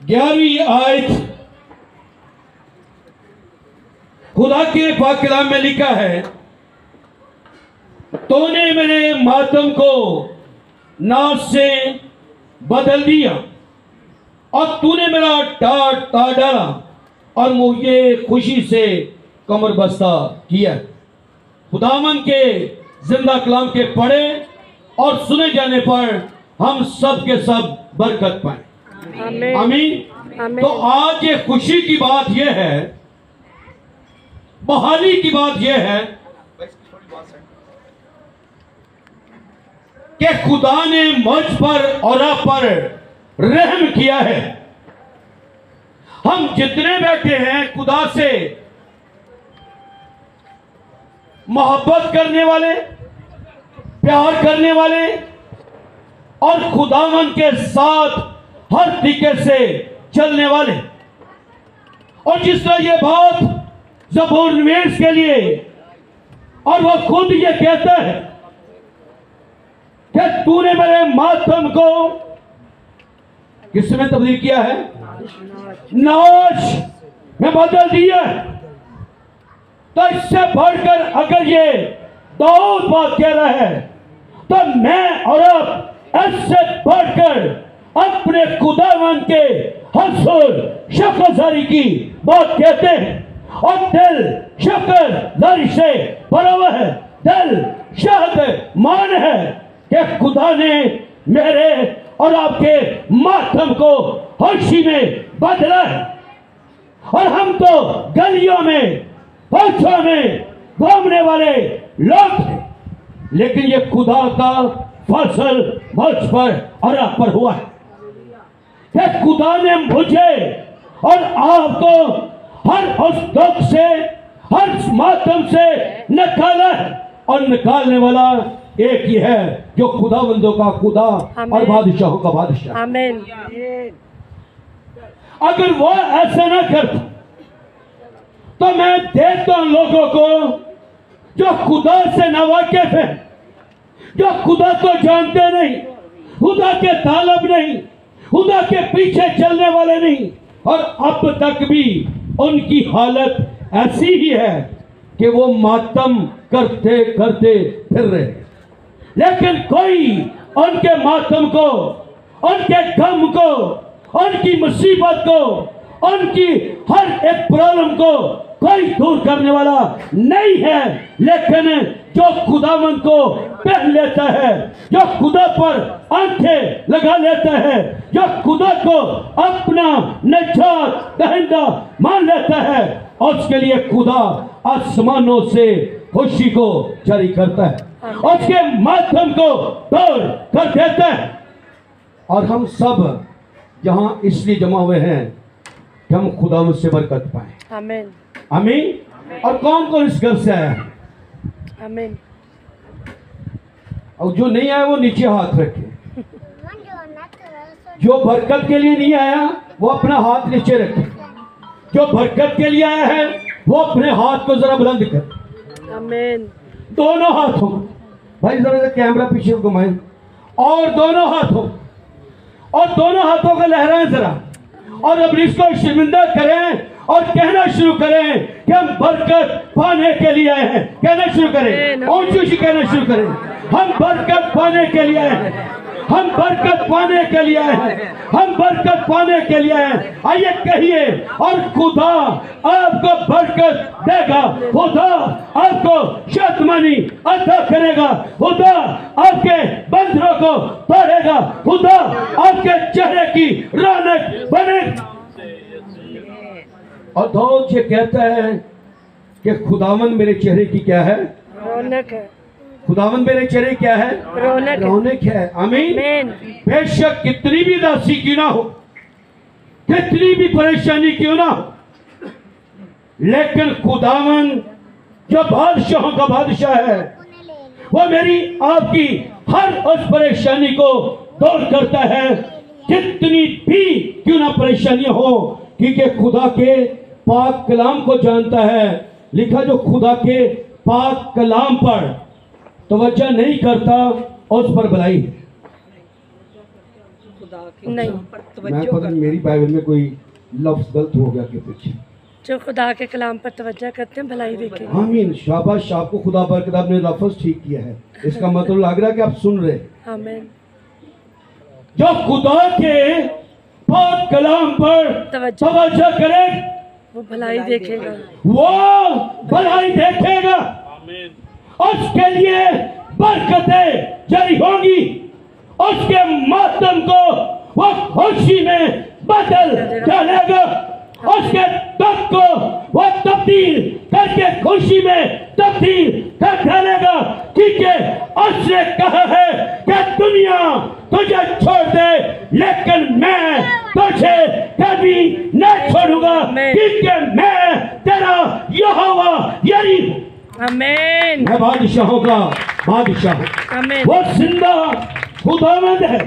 11वीं आयत खुदा के पाक कलाम में लिखा है, तूने मेरे मातम को नाश से बदल दिया और तूने मेरा टाट ताड़ डाला और मुझे खुशी से कमर बस्ता किया। खुदावन के जिंदा कलाम के पढ़े और सुने जाने पर हम सब के सब बरकत पाए। आमीन। तो आज ये खुशी की बात यह है, बहाली की बात यह है कि खुदा ने मुझ पर और आप पर रहम किया है। हम जितने बैठे हैं खुदा से मोहब्बत करने वाले, प्यार करने वाले और खुदावन के साथ हर तरीके से चलने वाले, और जिस तरह ये बात ज़बूर नवीस के लिए, और वो खुद ये कहता है कि तूने मेरे मातम को किसमें तब्दील किया है? नाश में बदल दिया। तो इससे बढ़कर अगर ये दाऊद बात कह रहा है तो मैं और आप इससे बढ़कर अपने खुदावन के हसूर शुक्रगुजारी की बात कहते हैं। और दिल शुक्रगुजारी से भरा हुआ है, दिल शहद मान है कि खुदा ने मेरे और आपके मातम को खुशी में बदला है। और हम तो गलियों में पहुंचों में घूमने वाले लोग थे, लेकिन ये खुदा का फसल मुझ पर और आप पर हुआ है कि खुदा ने मुझे और आपको हर उस दुख से, हर मातम से निकाला है। और निकालने वाला एक ही है जो खुदावंदों का खुदा और बादशाहों का बादशाह। आमीन। अगर वो ऐसा ना करता तो मैं देखता हूं लोगों को जो खुदा से नावाकिफ है, जो खुदा को जानते नहीं, खुदा के तालब नहीं, खुदा के पीछे चलने वाले नहीं, और अब तक भी उनकी हालत ऐसी ही है कि वो मातम करते करते फिर रहे। लेकिन कोई उनके मातम को, उनके गम को, उनकी मुसीबत को, उनकी हर एक प्रॉब्लम को कोई दूर करने वाला नहीं है। लेकिन जो खुदावन को पह लेता है, जो खुदा पर आंखें लगा लेता है, जो खुदा को अपना निजात दहिंदा मान लेता है, उसके लिए खुदा आसमानों से खुशी को जारी करता है, उसके माध्यम को दूर कर देता है। और हम सब यहाँ इसलिए जमा हुए हैं कि हम खुदा से बरकत पाए। आमीन। आमीन। और कौन कौन इस घर से आया है? आमीन। और जो नहीं आया वो नीचे हाथ रखे। जो बरकत के लिए नहीं आया वो अपना हाथ नीचे रखे। जो बरकत के लिए आया है वो अपने हाथ को जरा बुलंद कर। आमीन। दोनों हाथों, भाई जरा कैमरा पीछे घुमाएं, और दोनों हाथों, और दोनों हाथों को लहराएं जरा, और अब इसको शर्मिंदा करें और कहना शुरू करें कि हम बरकत पाने के लिए आए हैं। कहना शुरू करें, ऊंची ऊंची कहना शुरू करें, हम बरकत पाने के लिए आए हैं, हम बरकत पाने के लिए आए हैं, हम बरकत पाने के लिए आए हैं। आइए कहिए, और खुदा आपको बरकत देगा, खुदा आपको शतमनी अता करेगा, खुदा आपके बंधनों को तोड़ेगा, खुदा आपके चेहरे की रौनक बनेगी। और दाऊद ये कहता है कि खुदावन मेरे चेहरे की क्या है? रौनक है। खुदावन मेरे चेहरे क्या है? रौनक है। आमीन। बेशक कितनी भी उदासी क्यों ना हो, कितनी भी परेशानी क्यों ना हो, लेकिन खुदावन जो बादशाहों का बादशाह है वो मेरी आपकी हर उस परेशानी को दूर करता है, कितनी भी क्यों ना परेशानियां हो, क्योंकि खुदा के पाक कलाम को जानता है। लिखा जो खुदा के पाक कलाम पर तवज्जो नहीं करता उस पर भलाई। नहीं, मैं पता नहीं मेरी बाइबल में कोई लफ्ज गलत हो गया कि पीछे। जो खुदा के कलाम पर तवज्जो करते हैं भलाई देखेंगे। आमीन, शाबाश, आपको खुदा बरकत, आपने लफ्ज ठीक किया है। इसका मतलब लग रहा है कि आप सुन रहे हैं। आमीन। जो खुदा के पाक कलाम पर तवज्जो करे वो भलाई देखेगा, वो भलाई देखेगा, उसके लिए बरकतें जारी होंगी, उसके मातम को वो खुशी में बदल डालेगा, उसके दुख को वो तब्दील करके खुशी में तब्दील कर डालेगा, क्योंकि उसने कहा है कि दुनिया तुझे छोड़ दे लेकिन मैं तुझे कभी न छोड़ूंगा, क्योंकि मैं तेरा यहोवा यरी हूं। आमीन। मैं बादशाहों का बादशाह हूं। आमीन। वो जिंदा खुदावंद है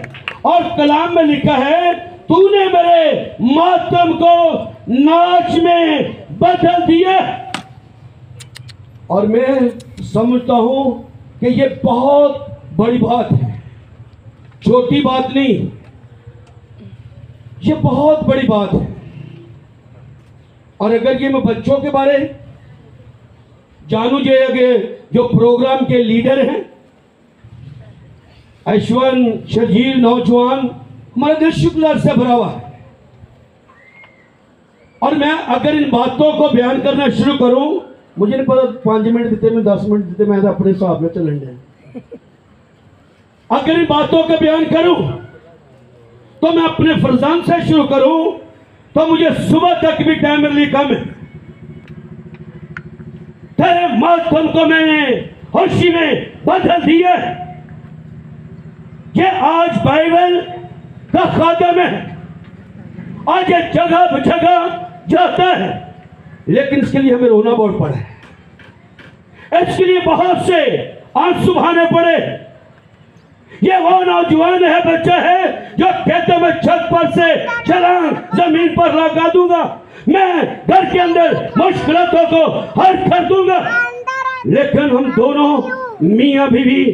और कलाम में लिखा है तूने मेरे मातम को नाच में बदल दिया। और मैं समझता हूं कि ये बहुत बड़ी बात है, छोटी बात नहीं, ये बहुत बड़ी बात है। और अगर ये मैं बच्चों के बारे जानू जाएंगे जो प्रोग्राम के लीडर हैं, ऐश्वर्य शजील नौजवान, हमारा दिल शुक्र से भरा हुआ है। और मैं अगर इन बातों को बयान करना शुरू करूं, मुझे नहीं पता 5 मिनट देते मैं 10 मिनट देते, मैं अपने हिसाब में चलन जाए। अगर इन बातों का बयान करूं तो मैं अपने फरजान से शुरू करूं तो मुझे सुबह तक भी टाइम मेरे लिए कम है। तेरे मातम को मैंने खुशी में बदल दिया। ये आज बाइबल का खादम है, आज ये जगह जगह जाता है, लेकिन इसके लिए हमें रोना बहुत पड़ा है, इसके लिए बहुत से आंसू बहाने पड़े। ये वो नौजवान है, बच्चा है जो कहते मैं छत पर से छलांग जमीन पर लगा दूंगा, मैं घर के अंदर मुश्किलों को हल कर दूंगा। लेकिन हम दोनों मियां बीवी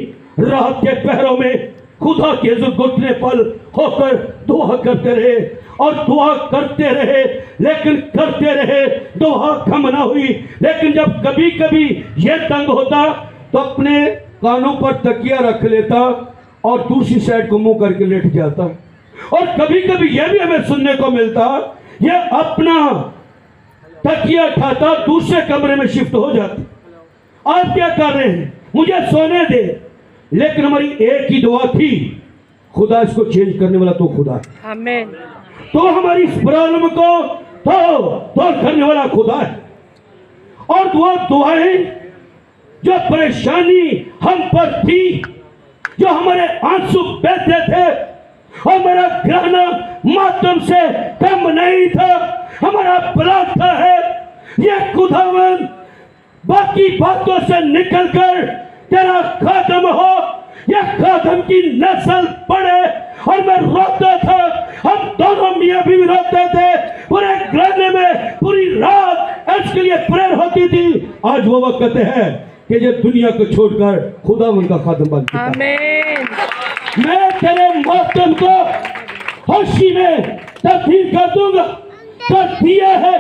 रात के पहरों में खुदा के घुटने पल होकर दुआ करते रहे और दुआ करते रहे, लेकिन करते रहे, दुआ कम ना हुई। लेकिन जब कभी कभी ये तंग होता तो अपने कानों पर तकिया रख लेता और दूसरी साइड को मुंह करके लेट जाता। और कभी कभी यह भी हमें सुनने को मिलता, ये अपना तकिया उठाता दूसरे कमरे में शिफ्ट हो जाता। आप क्या कर रहे हैं, मुझे सोने दे। लेकिन हमारी एक ही दुआ थी, खुदा इसको चेंज करने वाला तो खुदा है। आमीन। तो हमारी इस प्रॉब्लम को तो करने वाला खुदा है। और वो दुआएं जो परेशानी हम पर थी, जो हमारे आंसू बहते थे, हमारा घराना मातम से कम नहीं था, हमारा बलात् था है, ये खुदावंद बाकी बातों से निकलकर तेरा खादम हो, या खादम की नस्ल पड़े। और मैं रोता था, हम दोनों मियां बीवी रोते थे, पूरे घराने में पूरी रात इसके लिए प्रेयर होती थी। आज वो वक्त है कि ये दुनिया को छोड़कर खुदावंद का खादम बन चुका है। आमीन। मैं तेरे मातम को खुशी में तब्दील कर दूंगा। कर दिया है,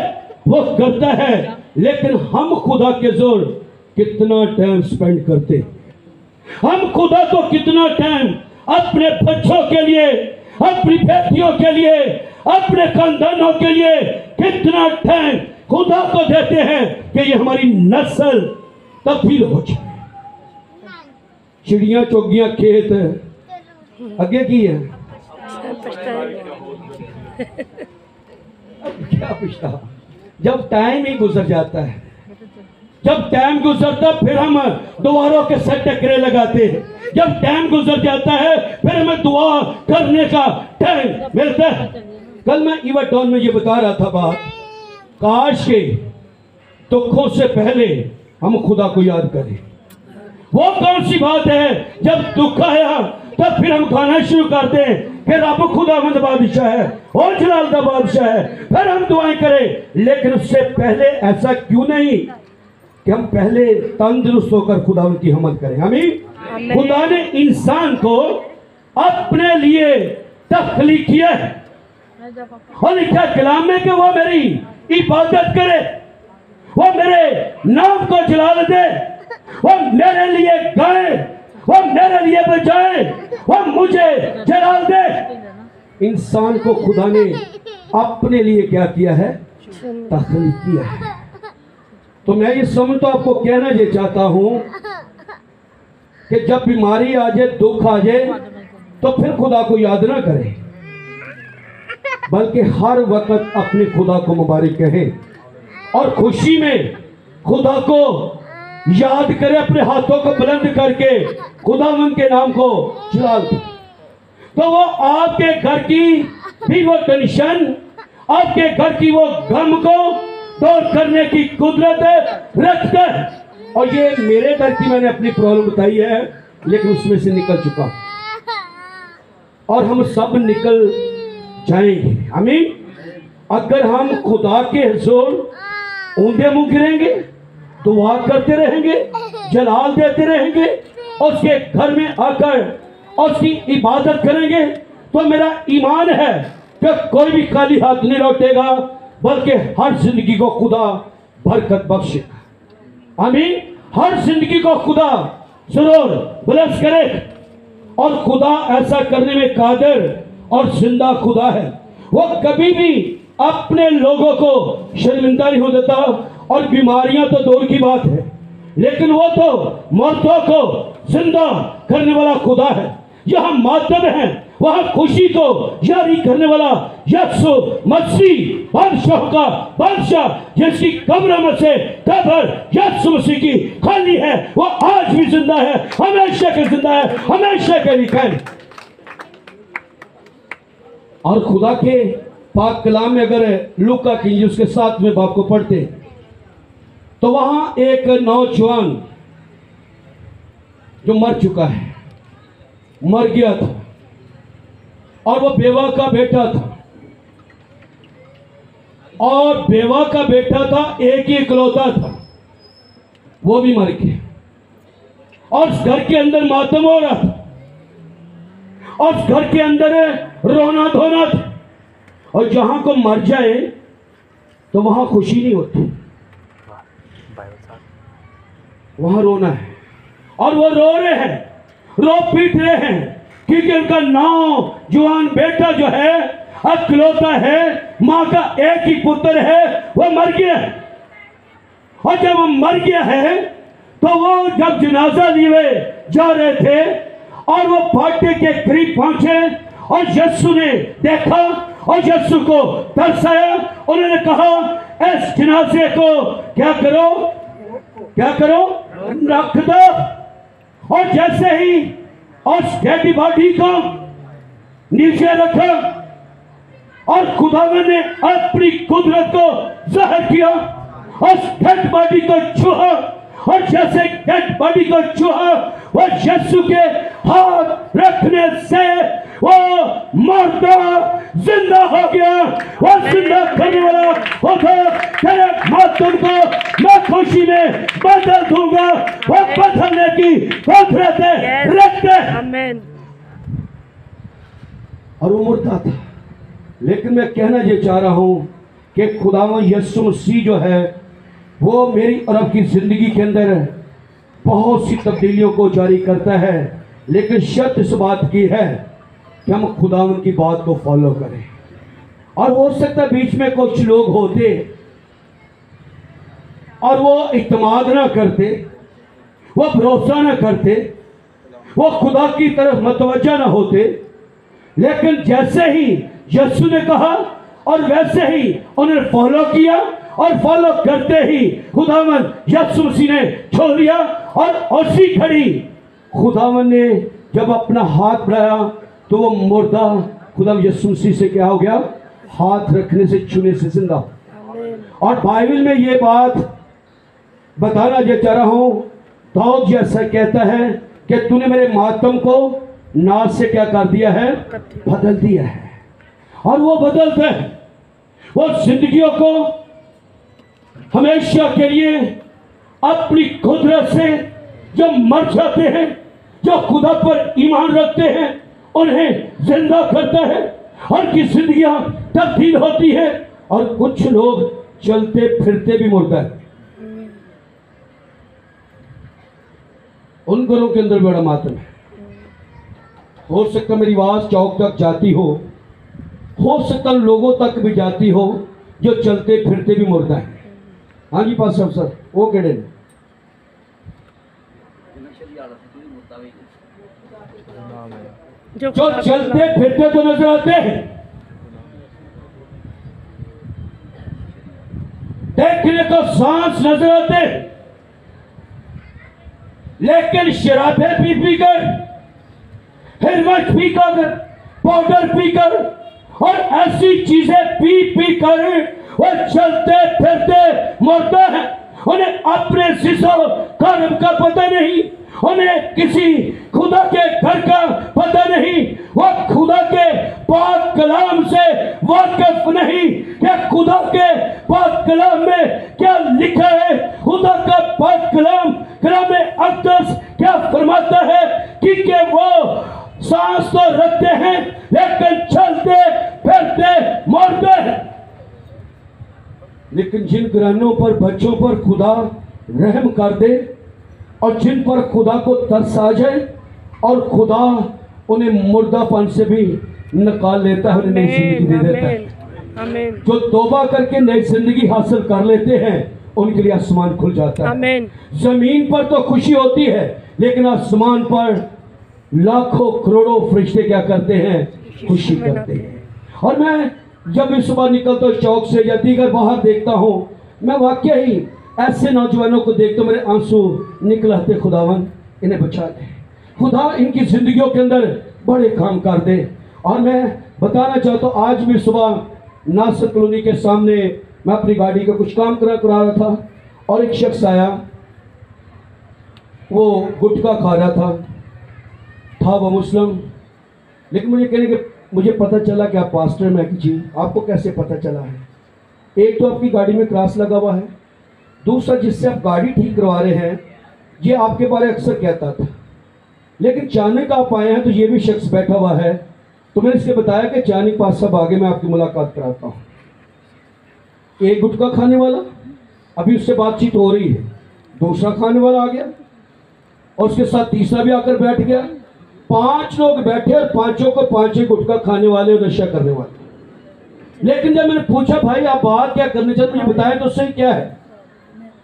वो करता है। लेकिन हम खुदा के जोर कितना टाइम स्पेंड करते, हम खुदा को कितना टाइम अपने बच्चों के लिए, अपनी बेटियों के लिए, अपने खानदानों के लिए कितना टाइम खुदा को देते हैं कि ये हमारी नस्ल तब्दील हो जाए। चिड़िया चौगियां खेत आगे की है, क्या पिछता। जब टाइम ही गुजर जाता है, जब टाइम गुजरता फिर हम दुआरों के साथ टकरे लगाते हैं। जब टाइम गुजर जाता है फिर हमें दुआ करने का टाइम मिलता है। कल मैं इवरटॉन में ये बता रहा था बात, काश के दुखों से पहले हम खुदा को याद करें। वो कौन सी बात है, जब दुख आया तब फिर हम गाना शुरू करते हैं, फिर अब खुदावंद बादशाह है और जलाल दा बादशाह है, फिर हम दुआएं करें। लेकिन उससे पहले ऐसा क्यों नहीं कि हम पहले तंदुरुस्त होकर खुदावंद की हमद करें। हमें खुदा ने इंसान को अपने लिए तख्लीकिया है और लिखा कलाम में कि वो मेरी इबादत करे, वो मेरे नाम को जलाल दे, वो मेरे लिए गाए, वो मेरे लिए बजाए, वो मुझे जलाल दे। इंसान को खुदा ने अपने लिए क्या किया है? तख्लीक किया है। तो मैं ये समझता आपको कहना ये चाहता हूं कि जब बीमारी आ जाए, दुख आ जाए, तो फिर खुदा को याद ना करें, बल्कि हर वक्त अपने खुदा को मुबारक कहें और खुशी में खुदा को याद करें, अपने हाथों को बुलंद करके खुदावंद के नाम को जलाल दें। तो वो आपके घर की भी वो टेंशन, आपके घर की वो गम को दूर करने की कुदरत रखता है। और ये मेरे घर की मैंने अपनी प्रॉब्लम बताई है, लेकिन उसमें से निकल चुका और हम सब निकल जाएंगे। आमीन। अगर हम खुदा के हुजूर ऊंधे मुंह गिरेंगे, दुआ करते रहेंगे, जलाल देते रहेंगे और उसके घर में आकर और उसकी इबादत करेंगे, तो मेरा ईमान है कि कोई भी खाली हाथ नहीं लौटेगा, बल्कि हर जिंदगी को खुदा बरकत बख्शेगा। आमीन। हर जिंदगी को खुदा जरूर ब्लेस करे और खुदा ऐसा करने में कादिर और जिंदा खुदा है। वो कभी भी अपने लोगों को शर्मिंदा नहीं हो देता, और बीमारियां तो दूर की बात है, लेकिन वो तो मर्दों को जिंदा करने वाला खुदा है। जहां मातम है वहां खुशी को जारी करने वाला यीशु मसीह बादशाह का बादशाह, जिसकी कब्र में से कब्र यीशु मसीह की खाली है, वो आज भी जिंदा है, हमेशा के जिंदा है, हमेशा के लिए कायम। और खुदा के पाक कलाम में अगर लूका की इंजील उसके 7वें बाब को पढ़ते तो वहां एक नौजवान जो मर चुका है, मर गया था, और वो बेवा का बेटा था, और बेवा का बेटा था, एक ही इकलौता था, वो भी मर गया। और उस घर के अंदर मातम हो रहा था, और उस घर के अंदर रोना धोना था। और जहां को मर जाए तो वहां खुशी नहीं होती, वहां रोना है। और वो रो रहे हैं, रो पीट रहे हैं, क्योंकि उनका नौजवान बेटा जो है, अकलौता है, मां का एक ही पुत्र है, वो मर गया है। और जब वो मर गया है तो वो जब जनाजा लिए जा रहे थे और वो फाटे के करीब पहुंचे और यीशु ने देखा और यीशु को तरसाया। उन्होंने कहा, इस जनाजे को क्या करो, क्या करो, रख दो। और जैसे ही उस डेड बॉडी को नीचे रखा और खुदावन ने अपनी कुदरत को जाहिर किया, उस डेड बॉडी को छुआ, और जैसे डेड बॉडी को छुआ, वो यीशु के हाथ रखने से वो मरदा जिंदा हो गया। वो जिंदा करने वाला होगा। तेरे मातम को मैं खुशी में बदल दूंगा। वो बदलने की कुदरत रखते हैं। और वो मुर्दा था, लेकिन मैं कहना ये चाह रहा हूं कि खुदावंद यीशु मसीह जो है, वो मेरी और आपकी जिंदगी के अंदर बहुत सी तब्दीलियों को जारी करता है, लेकिन शर्त इस बात की है कि हम खुदावंद की बात को फॉलो करें। और हो सकता है बीच में कुछ लोग होते और वो इत्मीनान ना करते, वो भरोसा ना करते, वो खुदा की तरफ मतवज्जा ना होते, लेकिन जैसे ही यीशु ने कहा और वैसे ही उन्होंने फॉलो किया, और फॉलो करते ही खुदावंद यीशु मसीह ने छोड़ लिया। और उसी घड़ी खुदावंद ने जब अपना हाथ बढ़ाया तो वो मुर्दा खुदावंद यीशु मसीह से क्या हो गया, हाथ रखने से छूने से जिंदा। और बाइबल में ये बात बताना जो चाह रहा हूं, दाऊद जैसा कहता है कि तूने मेरे मातम को नाज से क्या कर दिया है, बदल दिया है। और वो बदलते हैं, वो जिंदगियों को हमेशा के लिए अपनी कुदरत से जो मर जाते हैं, जो खुदा पर ईमान रखते हैं, उन्हें जिंदा करता है, उनकी जिंदगियां तब्दील होती है, और कुछ लोग चलते फिरते भी मुर्दा है। उन घरों के अंदर बड़ा मातम है। हो सकता मेरी आवाज चौक तक जाती हो सकता लोगों तक भी जाती हो जो चलते फिरते भी मुर्दा है। हाँ जी पास सर वो केड़े ने जो जो चलते फिरते तो नजर आते हैं, देखने को सांस नजर आते हैं, लेकिन शराबें पी कर, हेलमेट पी कर, पाउडर पी कर और ऐसी चीजें पी कर वो चलते फिरते मरते हैं। उन्हें अपने सिसो कर्म का पता नहीं, उन्हें किसी खुदा के घर का पता नहीं, वो खुदा के पाक कलाम से वाकिफ नहीं कि खुदा के पाक कलाम में क्या लिखा है। खुदा का पाक कलाम कलाम अक़दस क्या फरमाता है कि वो सांस तो रखते हैं लेकिन चलते फिरते मरते हैं। लेकिन जिन घरानों पर बच्चों पर खुदा रहम कर दे और जिन पर खुदा को तरस आ जाए और खुदा उन्हें मुर्दापन से भी निकाल लेता है, उन्हें नई जिंदगी दे देता है। जो तौबा करके नई जिंदगी हासिल कर लेते हैं उनके लिए आसमान खुल जाता है। जमीन पर तो खुशी होती है लेकिन आसमान पर लाखों करोड़ों फरिश्ते क्या करते हैं? खुशी करते हैं। और मैं जब इस सुबह निकलता हूँ चौक से या दीगर बाहर देखता हूँ, मैं वाकई ही ऐसे नौजवानों को देखता हूँ, मेरे आंसू निकल आते। खुदावन इन्हें बचा दे, खुदा इनकी जिंदगियों के अंदर बड़े काम कर दे। और मैं बताना चाहता हूँ, आज भी सुबह नासिर कॉलोनी के सामने मैं अपनी गाड़ी का कुछ काम करा रहा था और एक शख्स आया, वो गुटखा खा रहा था वो मुस्लिम। लेकिन मुझे कहने के मुझे पता चला कि आप पास्टर मैक जी, आपको कैसे पता चला है? एक तो आपकी गाड़ी में क्रॉस लगा हुआ है, दूसरा जिससे आप गाड़ी ठीक करवा रहे हैं ये आपके बारे अक्सर कहता था, लेकिन अचानक आप आए हैं तो ये भी शख्स बैठा हुआ है। तो मैंने इसके बताया कि अचानक पास साहब आगे मैं आपकी मुलाकात कराता हूँ। एक गुटखा खाने वाला, अभी उससे बातचीत हो रही है, दूसरा खाने वाला आ गया और उसके साथ तीसरा भी आकर बैठ गया। 5 लोग बैठे और पांचों को पांचों गुटखा खाने वाले और नशा करने वाले। लेकिन जब मैंने पूछा भाई आप बात क्या करने चाहते, मुझे बताएं तो उससे क्या है?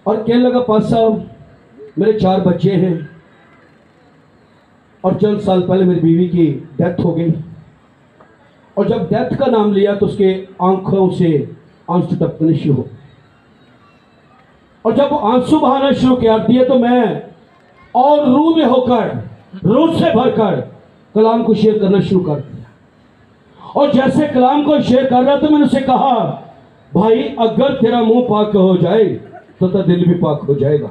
और कहने लगा पास साहब मेरे 4 बच्चे हैं और चंद साल पहले मेरी बीवी की डेथ हो गई, और जब डेथ का नाम लिया तो उसके आंखों से आंसू टपकने शुरू हो, और जब आंसू बहाना शुरू कर दिए तो मैं और रूह में होकर, रूह से भरकर कलाम को शेयर करना शुरू कर दिया। और जैसे कलाम को शेयर कर रहा था मैंने उसे कहा भाई अगर तेरा मुंह पाक हो जाए तो तेरा दिल भी पाक हो जाएगा,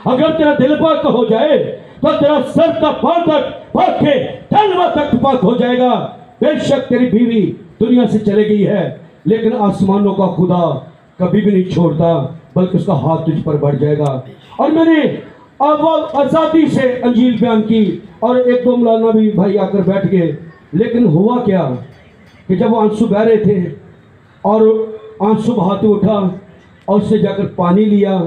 अगर तेरा दिल पाक हो जाए तो तेरा सर का पांव तक पाक के तलवा तक पाक हो जाएगा। बेशक तेरी बीवी दुनिया से चली गई है लेकिन आसमानों का खुदा कभी भी नहीं छोड़ता, बल्कि उसका हाथ तुझ पर बढ़ जाएगा। और मैंने अब वो आज़ादी से अंजील बयान की और 1-2 मौलाना भी भाई आकर बैठ गए। लेकिन हुआ क्या कि जब वो आंसू बह रहे थे और आंसू बहाते उठा और उससे जाकर पानी लिया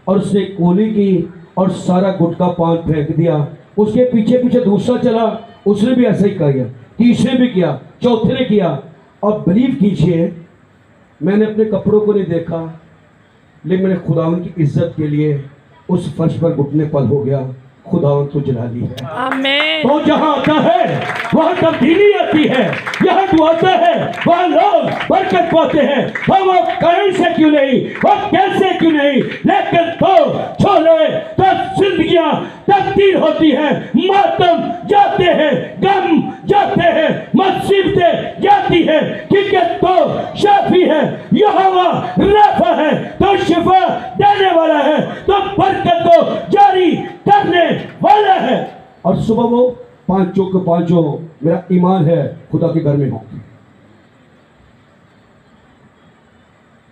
और उसने कोली की और सारा गुटखा पान फेंक दिया। उसके पीछे पीछे दूसरा चला, उसने भी ऐसा ही किया, तीसरे भी किया, चौथे ने किया। और बिलीव कीजिए मैंने अपने कपड़ों को नहीं देखा, लेकिन मैंने खुदावन की इज्जत के लिए उस फर्श पर घुटने पल हो गया। खुदावन तो जलाली है। आमीन। तो जहाँ आता है वहाँ तब्दीली आती है, यहाँ जो आता है वहाँ लोग बरकत पाते हैं। हम वो कहीं से क्यों नहीं, वो कैसे क्यों नहीं, लेकिन तो छोले तो जिंदगियाँ तब्दील होती है, मातम जाते हैं, गम जाते हैं, मुसीबतें जाती है, क्योंकि तो शाफी है, यहोवा राफा है, तो शिफा देने वाला है, तो बरकत को जारी करने वाला है। और सुबह वो पांचों के पांचों मेरा ईमान है खुदा के घर में हो।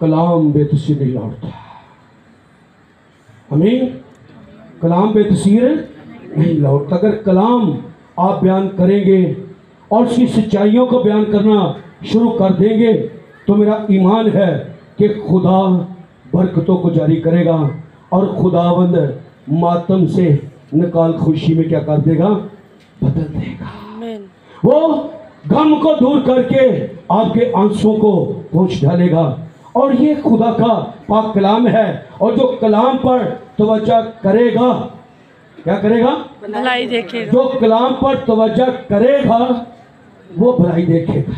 कलाम बेतसीर नहीं लौटता, हमें कलाम बेतसीर नहीं लौटता। अगर कलाम आप बयान करेंगे और उसकी सच्चाइयों को बयान करना शुरू कर देंगे तो मेरा ईमान है कि खुदा बरकतों को जारी करेगा और खुदावंद मातम से निकाल खुशी में क्या कर देगा, बदल देगा। आमीन। वो गम को दूर करके आपके आंसुओं को पोंछ डालेगा। और ये खुदा का पाक कलाम है, और जो कलाम पर तवज्जो करेगा, क्या करेगा, भलाई देखेगा। जो कलाम पर तवज्जो करेगा वो भलाई देखेगा।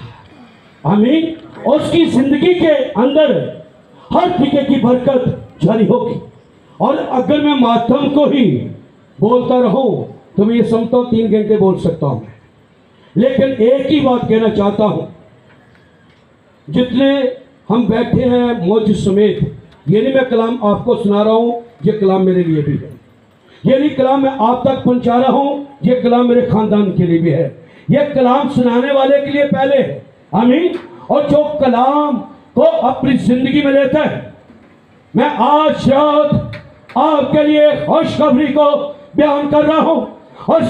आमीन। और उसकी जिंदगी के अंदर हर तरीके की बरकत जारी होगी। और अगर मैं मातम को ही बोलता रहूं तो मैं ये समझता हूं 3 घंटे बोल सकता हूं, लेकिन एक ही बात कहना चाहता हूं, जितने हम बैठे हैं मौज समेत, ये नहीं मैं कलाम आपको सुना रहा हूं, ये कलाम मेरे लिए भी है। ये नहीं कलाम मैं आप तक पहुंचा रहा हूं, ये कलाम मेरे खानदान के लिए भी है। ये कलाम सुनाने वाले के लिए पहले है। आमीन। और जो कलाम को अपनी जिंदगी में लेता है, मैं आज रात आपके लिए खुशखबरी को बयान कर रहा हूं। और